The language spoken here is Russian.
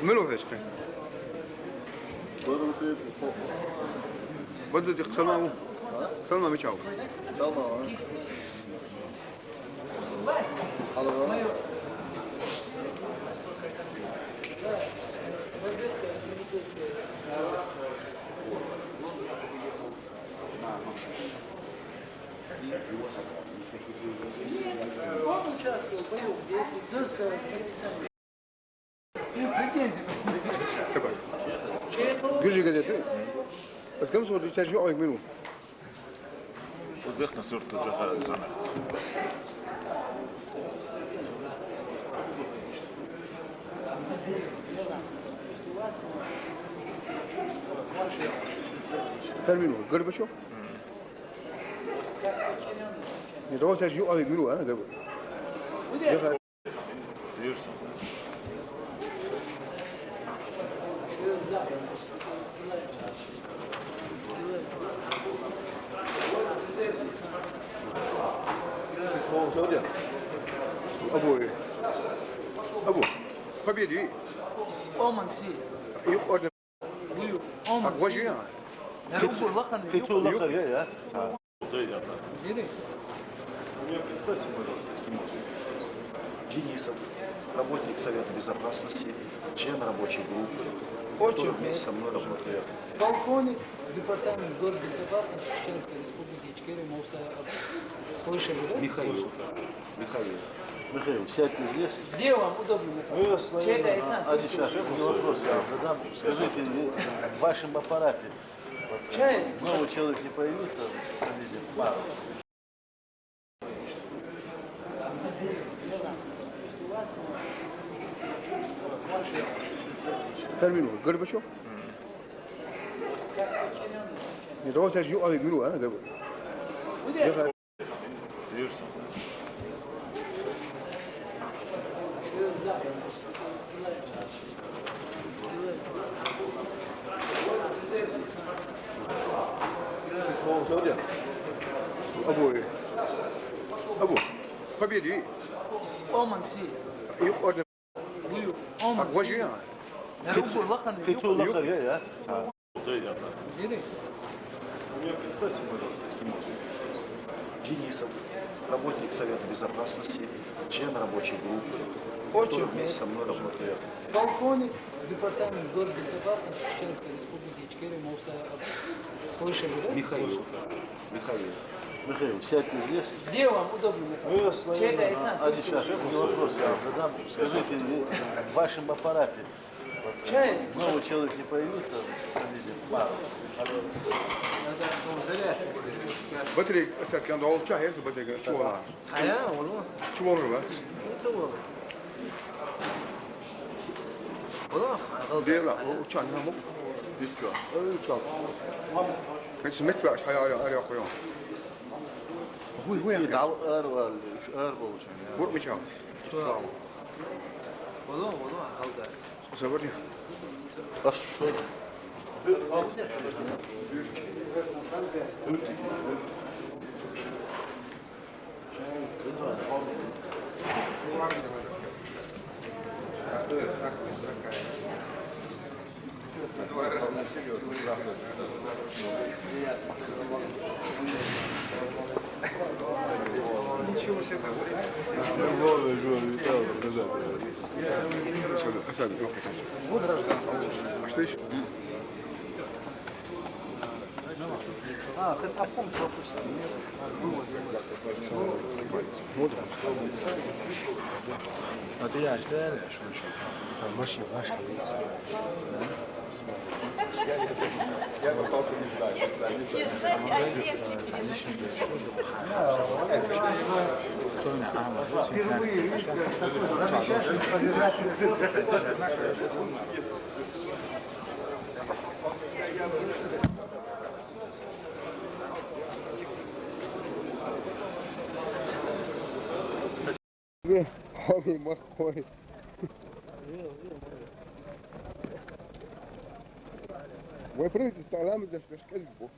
فشخ بدو تخسلمو سلمى مشاو Он участвовал в бою, 10 до 40. Gürcü gazetesi. Eskam sordu çarşı ayık menu. ودخنا صورة الجوهرة زمان Termino. Garip şu. Ne doğru çarşı ayık menu ha garip. يرسم أبو فبيدي Omansi. يقعد Buyur. Omansi. وجهي Yani bu lakan Ты что, лакарь, я? Nereye? Представьте, пожалуйста, Денисов, работник Совета Безопасности, член рабочей группы, который вместе со мной работает. Полковник департамент госбезопасности Чеченской Республики Ичкерия Муса. Слышали, да? Михаил, сядьте здесь. Где вам удобно? Чей-то это? Один шаг, не вопрос, я вам задам. Скажите, в вашем аппарате Чай? новый человек не появился? Видим, пару. termino. Garip şu. Ne doğru çarşı ayık menu ha garip. يرسم أبو فبيدي Omansi. يقعد Buyur. Omansi. وجهي Yani bu lakan Ты что, лакарь, я? Nereye? Представьте, пожалуйста, Денисов, работник Совета Безопасности, член рабочей группы, который вместе со мной работает. Полковник департамент госбезопасности Чеченской Республики Ичкерия Муса. Слышали, да? Михаил, сядьте здесь. Где вам удобно? Чей-то это? Один шаг, не вопрос, я вам задам. Скажите, в вашем аппарате Чай? новый человек не появился? Видим, пару. بدري أسد كان ضوء شهر بدري شو هذا حياة والله. شو هو بس تصور. والله. دير لا وكان هم يتجا يتجا بس متبع حياة يا أخويا هو يعني شو أربعة بور مشاو والله هذا. صبرني بس شو أسد أشتريش ты таком пропустил. А ты я сели, что ماشي ماشي Homem, maconha. وفرنت استعلام ده مش كذبه.